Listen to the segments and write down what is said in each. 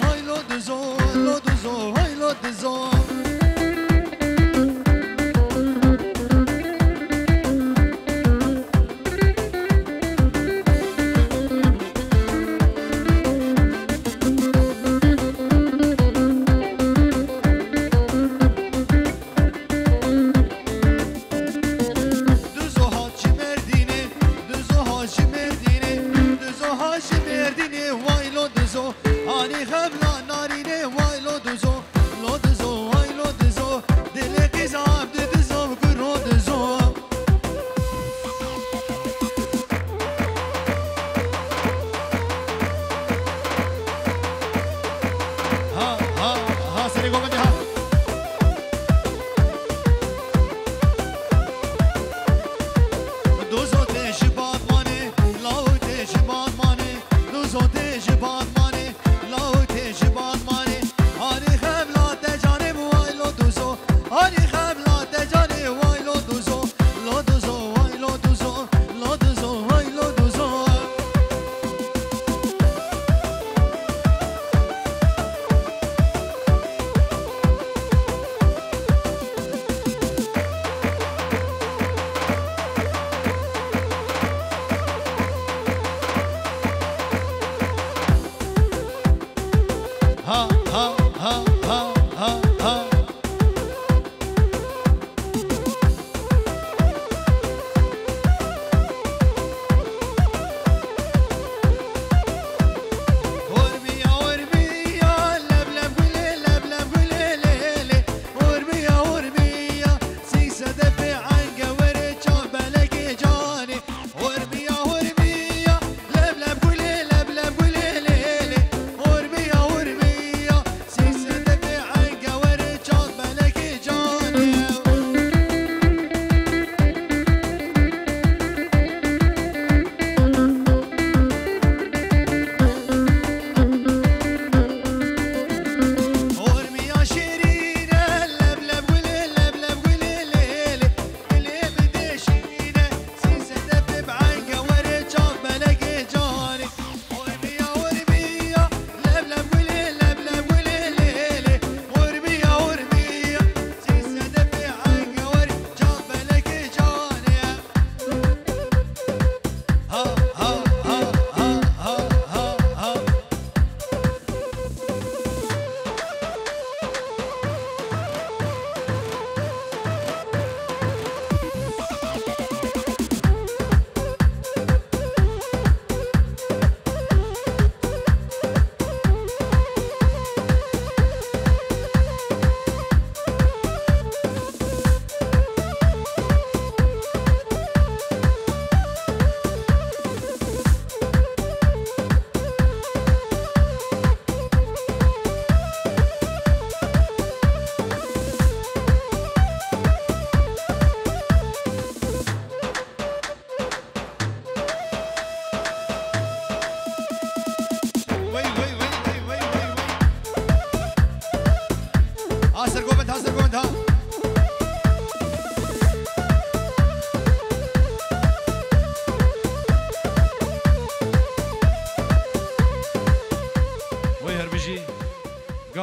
های لودزو لودزو های لودزو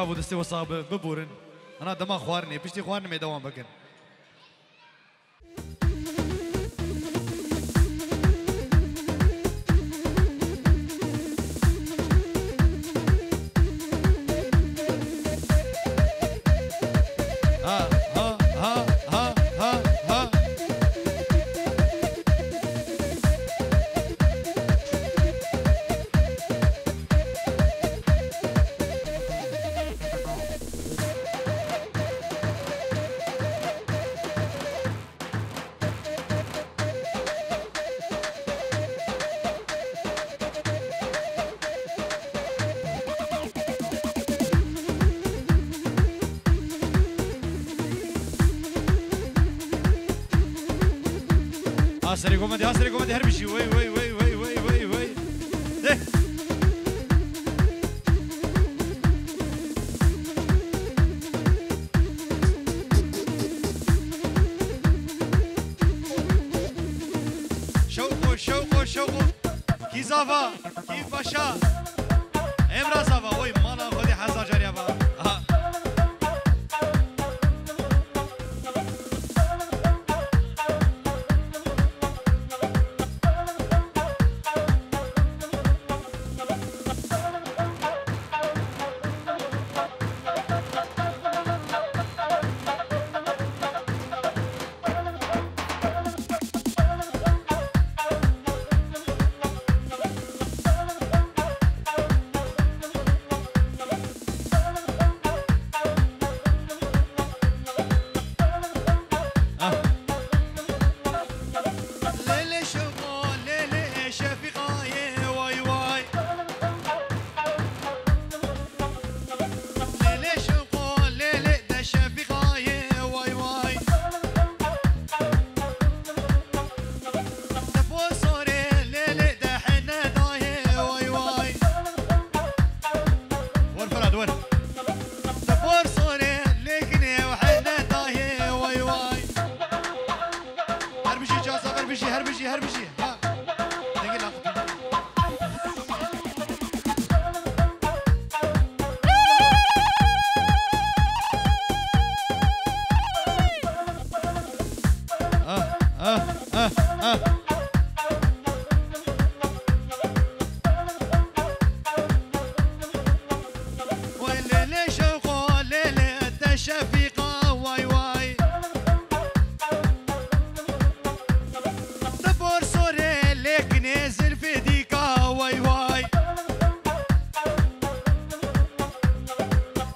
قابو دستي وصاب ببورن انا دما خوارني بشتي خوارني ما دوام بكن Asri komandi her bir şey. Vay vay vay vay vay vay vay. De. Şevko. Kizava, Kivbaşa. Emrazava. Oy mana ور تبور صوري لكني وحنا طاهي واي واي هربشي جازا هربشي ها دقي لاقطي والليل شوقه ليلة الشفيقة واي واي تبور صوري لك نزل في ديكا واي واي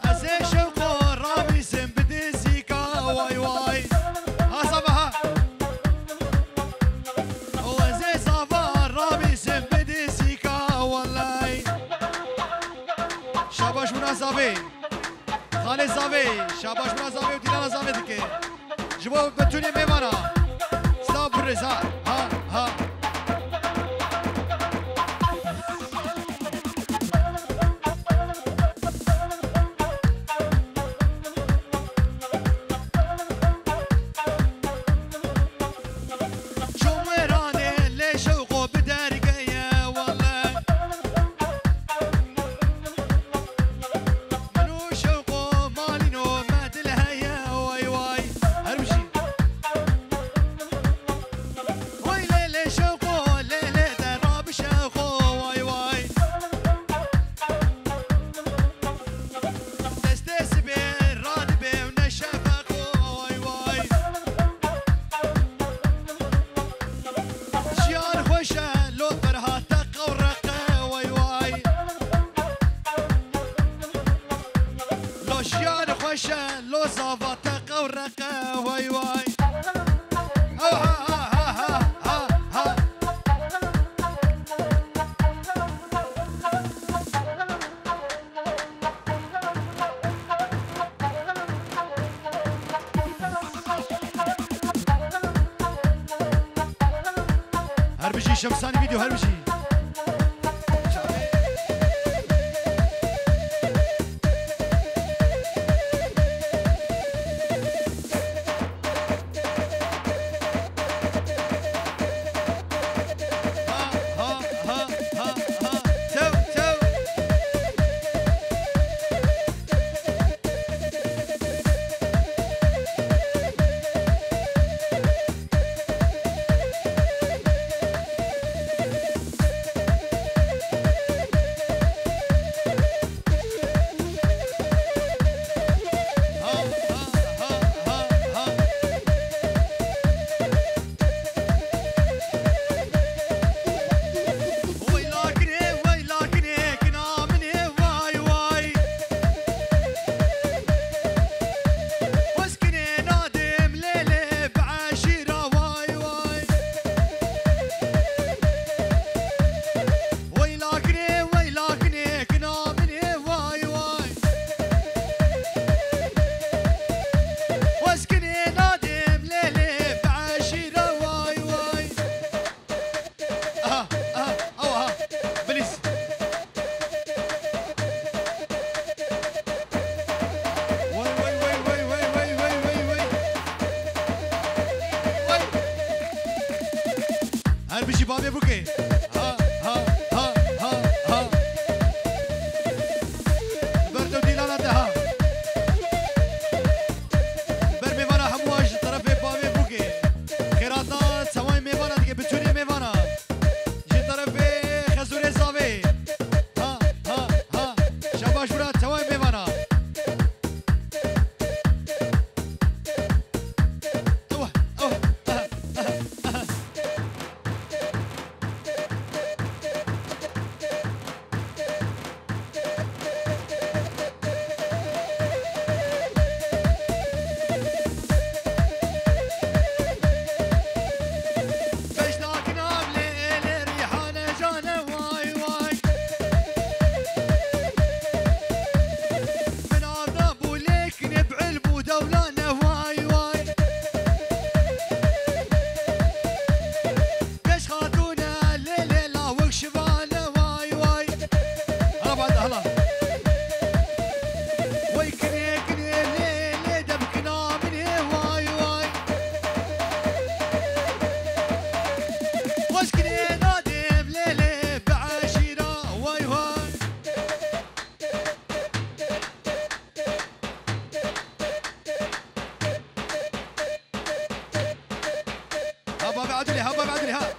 أزي شوقه رامي سنبدي زيكا واي واي ها صباها وزي صباح رامي سنبدي زيكا والله شاباش مناسبي خالي زاوي شاباش مناسبي ودينا زاوي دكي جبو بتوني ميمانا ستوب رزا ها شمراني اللي شوقه بدارقية والله منو شوقه مالينو ما دلهيا واي واي هربشي واي ليلي شوقه ليلي دراب شوقه واي واي دستس بين رادبي ونشفقه واي واي شيان خوشه لو برها تقه ورقه واي واي لو شيان خوشه لو صافا تقه ورقه واي واي أو ها هربشي شمساني فيديو هربشي تو ويلاكني كنا مني واي واي واسكني نادم ليلي بعشيرة واي واي ويلاكني كنا مني واي واي واسكني نادم ليلي بعشيرة واي واي ها بليز هل بيجي بابي بوكي ها بردو ديلانا ده بر ميوانا همواج طرفي بابي بوكي خيراتا سواي ميوانا دي بتوني ميوانا جي طرفي خزوري زاوي ها شباش برات سواي ميوانا بعدولي ها بعدولي ها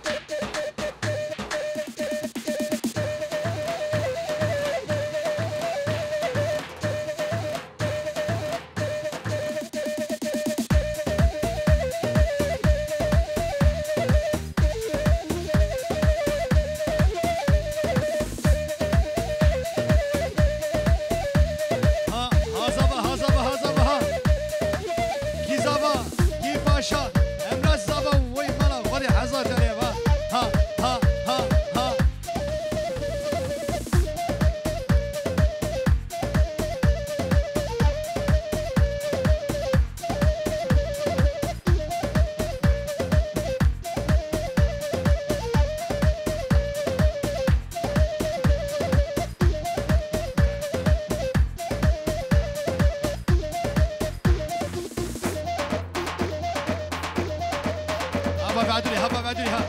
بعدولي ها بعدولي ها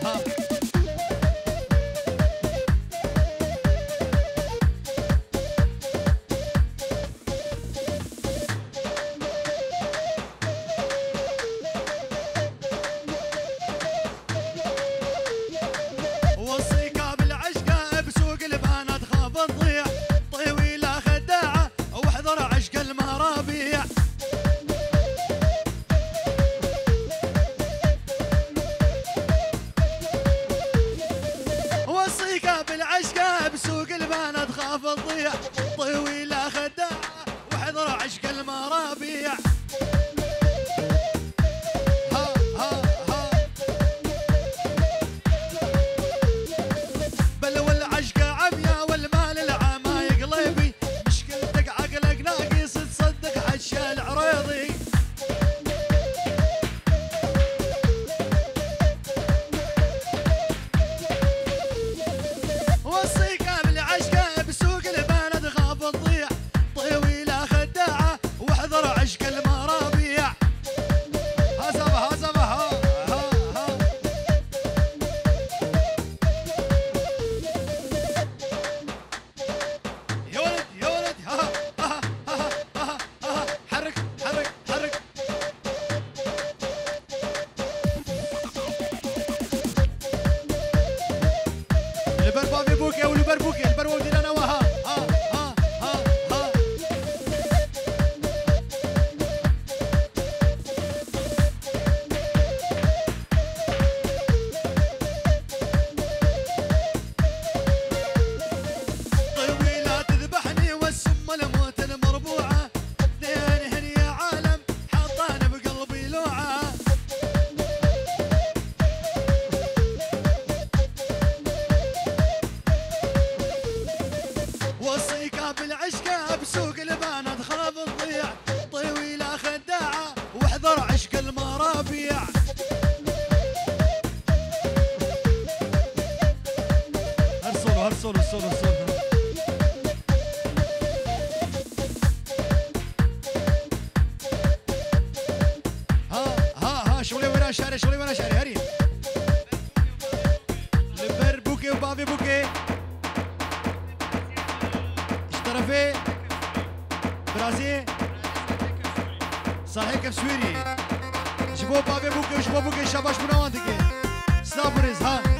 ها وصيكا بالعشقة بسوق البنات خاف تضيع طويلة خداعة واحذر عشق المرابيع بالعشقة بسوق البنات خاف تضيع طويلة خداعة واحذر عشق المرابيع ها ها ها بل والعشق عميا والمال العما يقلبي مشكلتك عقلك ناقص تصدق حشا العريضي بالعشقة بسوق البنات خاف تضيع طويلة خداعة واحذر عشق المرابيع هالصولو ها شغلي ورا شاري هري لبر بوكي وبافي بوكي اشترفي برازيل صحيح كيف سويري جبوا بافي بوكي وجبوا بوكي شاباش منوانتك سلابريز ها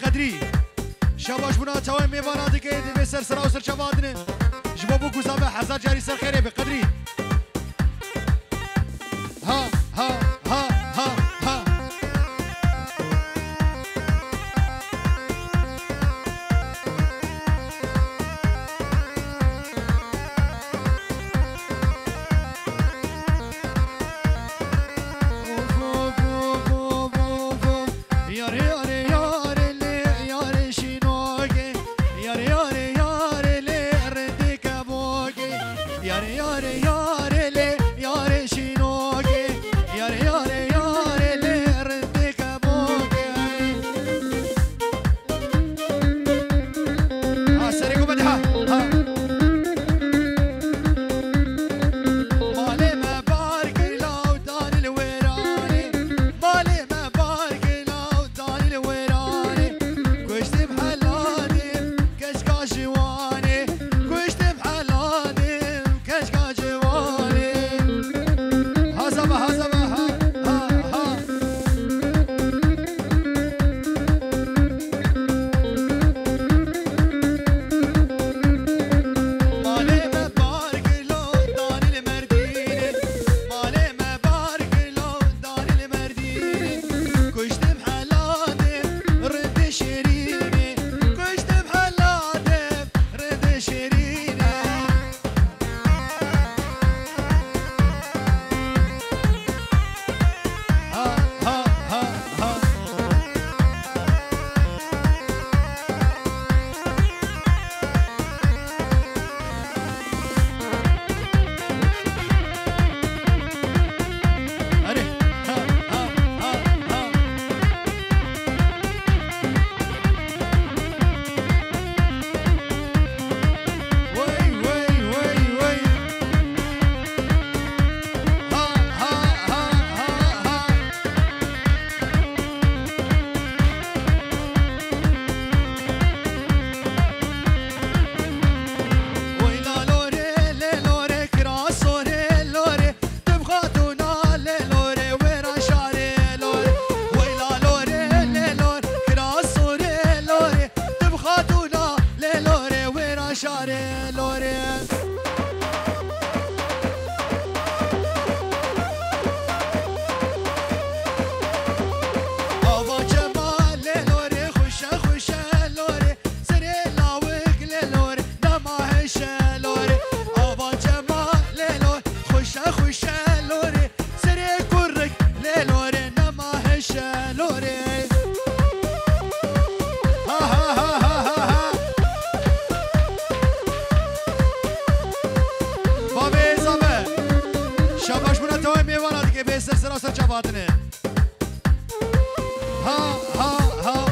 قدري شاباش بنا تاوي ميفانا ديكي دي بسر سراو سر شبادن جبابو كوزابه حزار جاري سر خيري بقدري ها yare yare توی میوانا دیگه به سر چپاتنه ها ها ها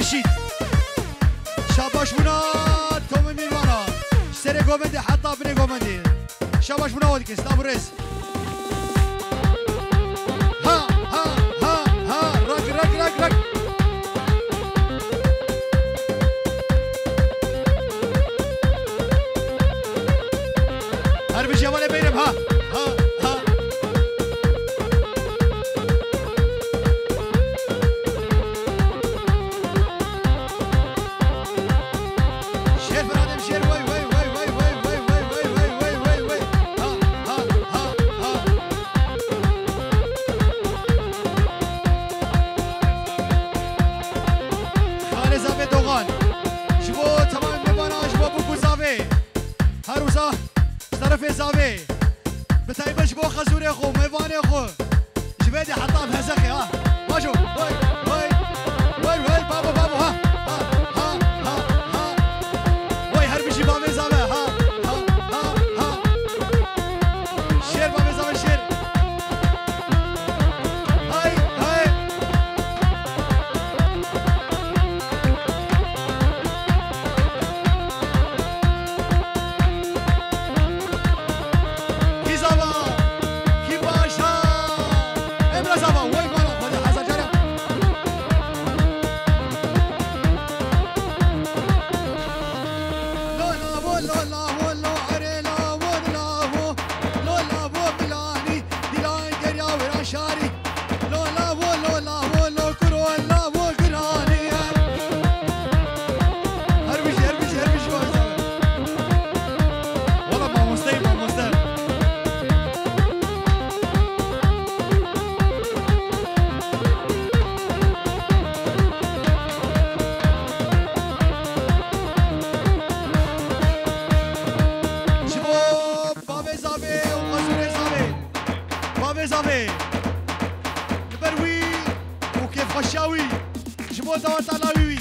رشید شاباش بونا توم میوانا سر گومندی حتی بنی گومندی شاباش بونا ولکس نابرس ها ها ها ها رک رک رک رک هر بجي ولا بينهم ها ها ها زاوي بتايبش بو خزوري خو ميواني خو جبيدي حطام هزخي ها ماشو وي وي وي وي بابا بابا ها ها ها ها ها وي هربشي بابي زاوي ها ها ها ها شير بابي زاوي شير هاي هاي زاوي نبروي وكيف خشاوي جبوا دورت على ويوي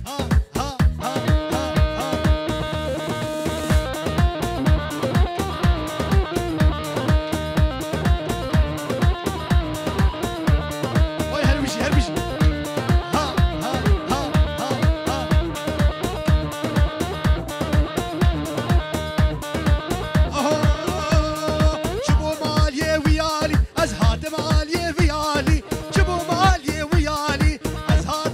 ها ها ها ها ها وي هربشي هربشي ها ها ها ها ها مالي ويالي أزهاد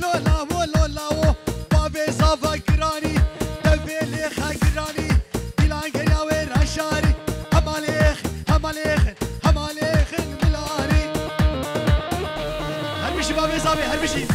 لولاو لولاو بابي صافا قراني دفي لي خاقراني ديلان قرياوي رشاري هماليخ هماليخ هماليخ الملاني هربشي بابي صافي هربشي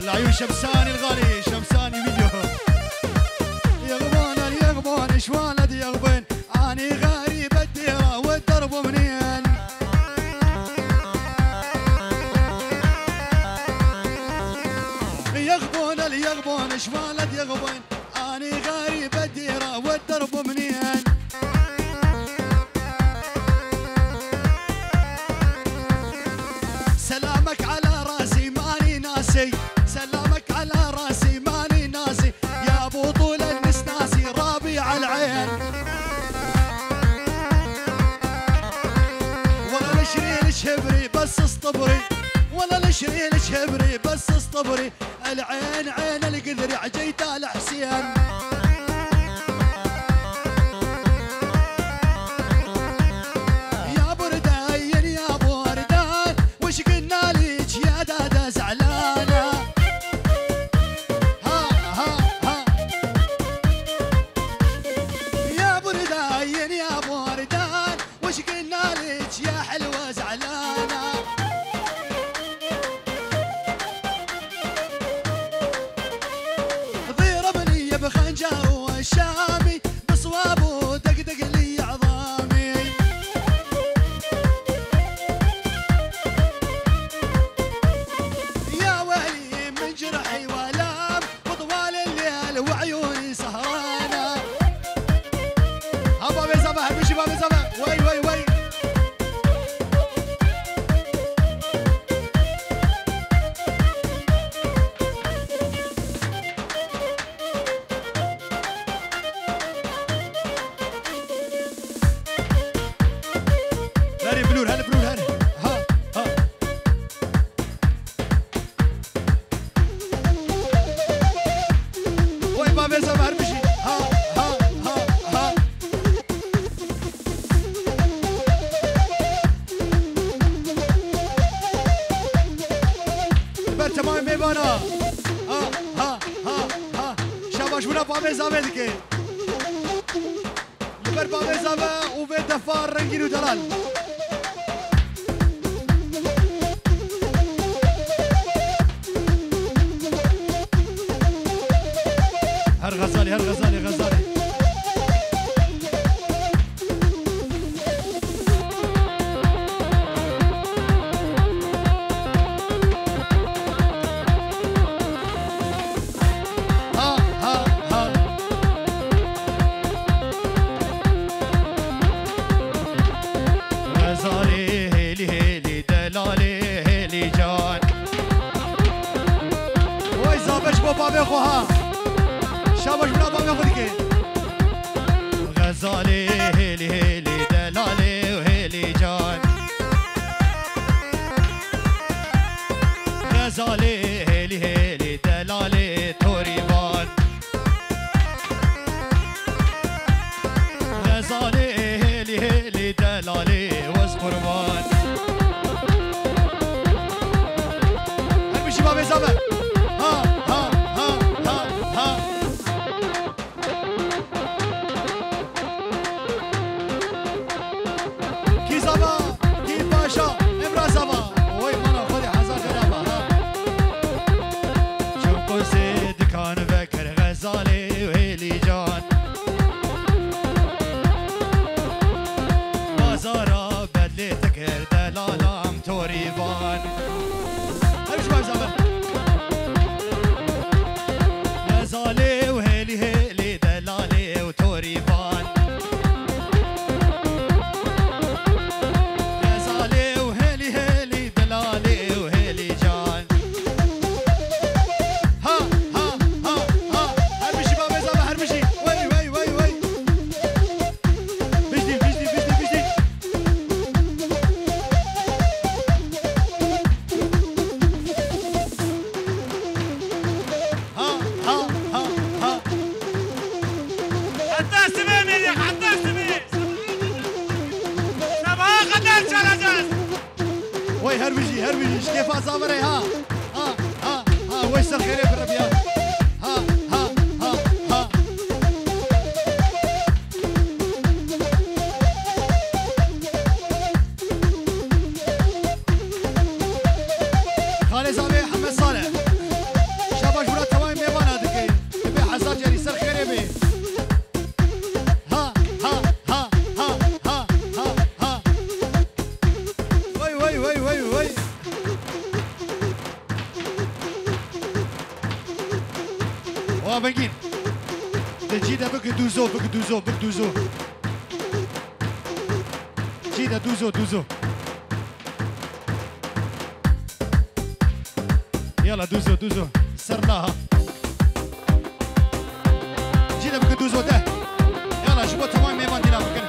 العيون شمساني الغالي شمساني فيديو يغبون يغبون شوالد يغبن اني غريب الديره والدرب منين يغبون شوالد يغبن اني غريب الديره والدرب منين سلامك على راسي ماني ناسي سلامك على راسي ماني ناسي يا ابو طول النسناسي رابع العين ولا نشرين شبري بس اصطبري ولا نشرين شبري بس اصطبري العين عين القذر عجيت على حسين يا بردان يا بردان وش قلنا ليك يا دادا زعلانه وش قلنا لك يا حلوة زعلانة ضربني بخنجر والشامي بصوابه دقدق لي عظامي يا ويلي من جرحي والام وطوال الليل وعيوني سهرانة بابي صباح بشي بابي صباح وي وي وي هاري بلور هاري بلور هاري ها ها وي بابي صباح بشي ها ها ها ها تمام میبانا ها ها ها ها شاباش بنا بابي زاوه دکه لبر بابي زاوه و به دفار رنگین و دلال هر غزالي هر غزالي غزالي بابي خوها شاباش بنا بابي خو ديكي غزالي هيلي هيلي دلالي وهيلي جان غزالي هيلي هيلي دلالي توريبان غزالي هيلي هيلي دلالي وز قربان هربشي بابي زابر حتى سمي ميديك حتى سمي سبعة قدر شلجس وي هربجي هربجي كيف أصابري ها ها ها ها وي سخيري في الربيع ها ها ها ها خالي زابي حمد صالح شابا جورا تمام ميوانا دكي تبي حزار جري سخيري بي ها ها ها ها ها ها ها وي وي وي وي وي بنجين جيدا بك دوزو بك دوزو بك دوزو جيدا دوزو دوزو يلا دوزو دوزو سرناها جيدا بك دوزو ده يلا شبو تمام ميمان دينا بكن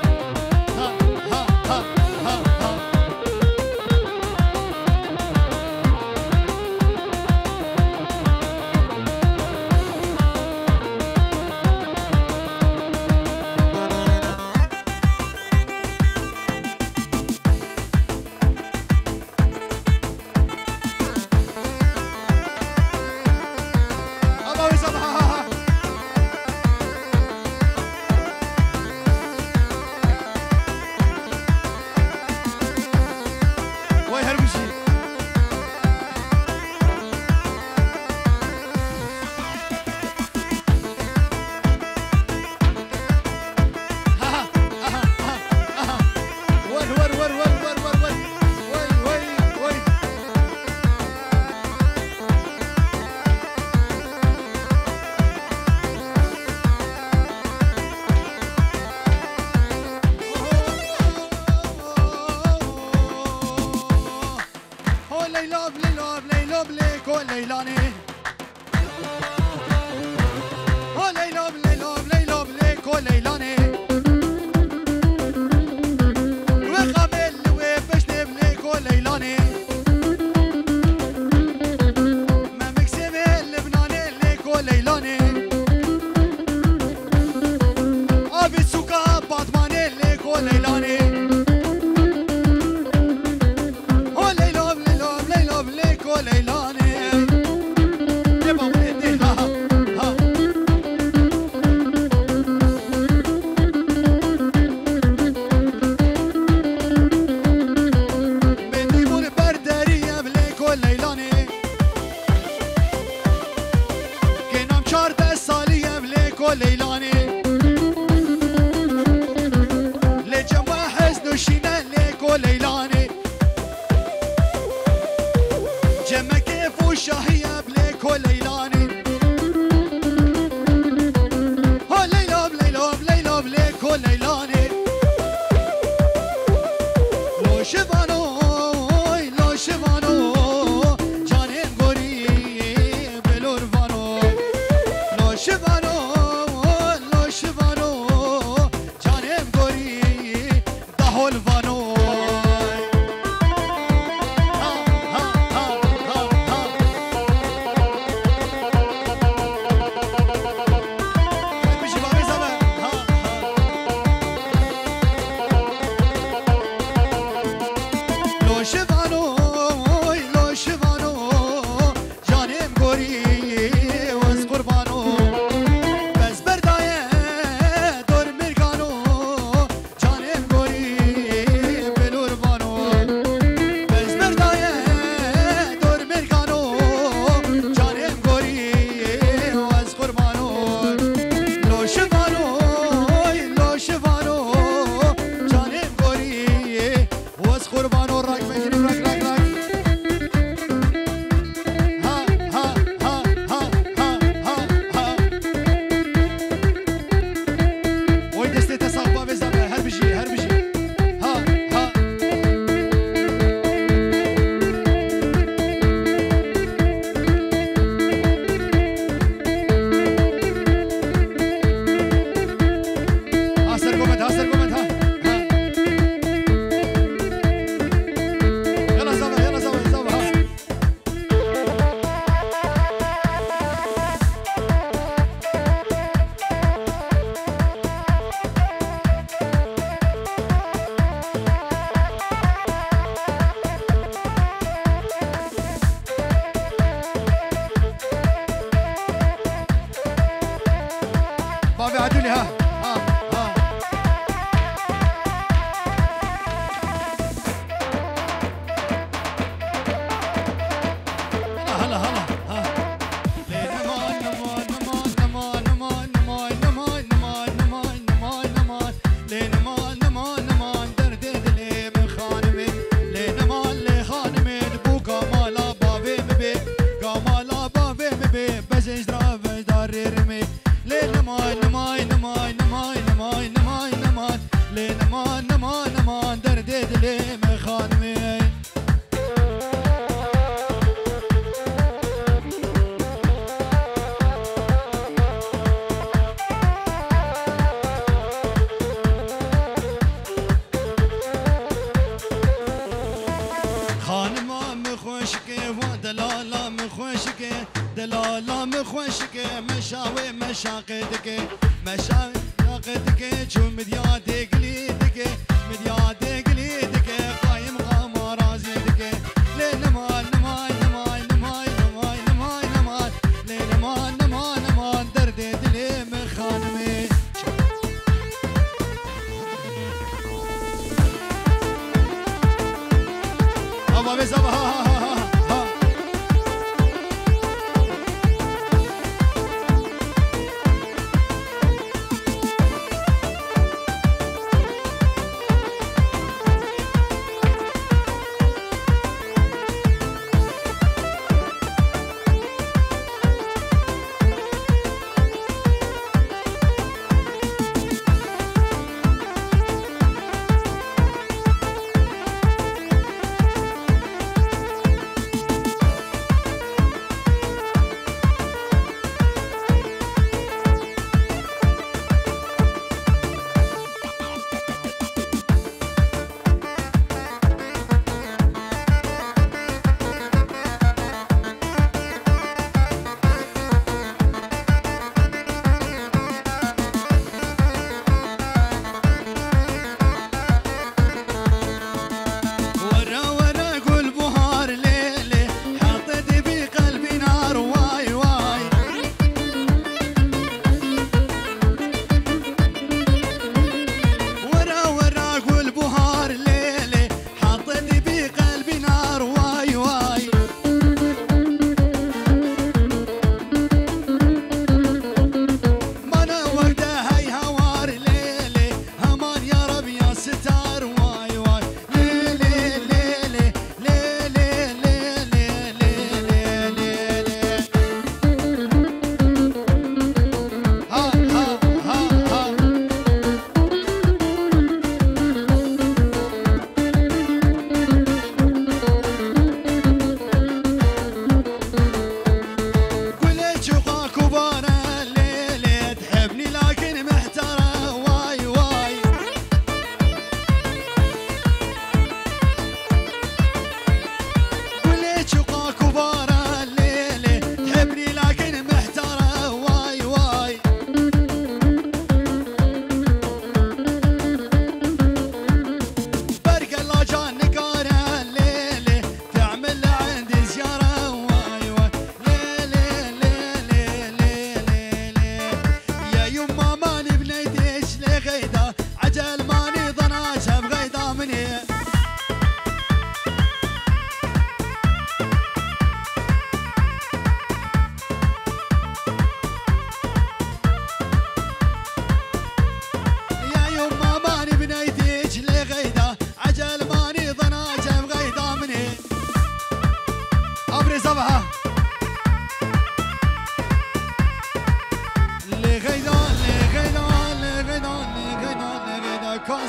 ها ها ها ها ها ليلاني لجم واحد دلالا مخوشك مشاوي مشاقتك مشاقتك شو مدياتك ليدك مدياتك ليدك قايم غامر ازيدك ليل نمان نمان نمان نمان نمان نمان نمان ليل نمان نمان نمان دردي دلي مخانمي ابا بزبها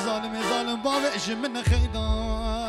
ظالم ظالم بابع من خيدان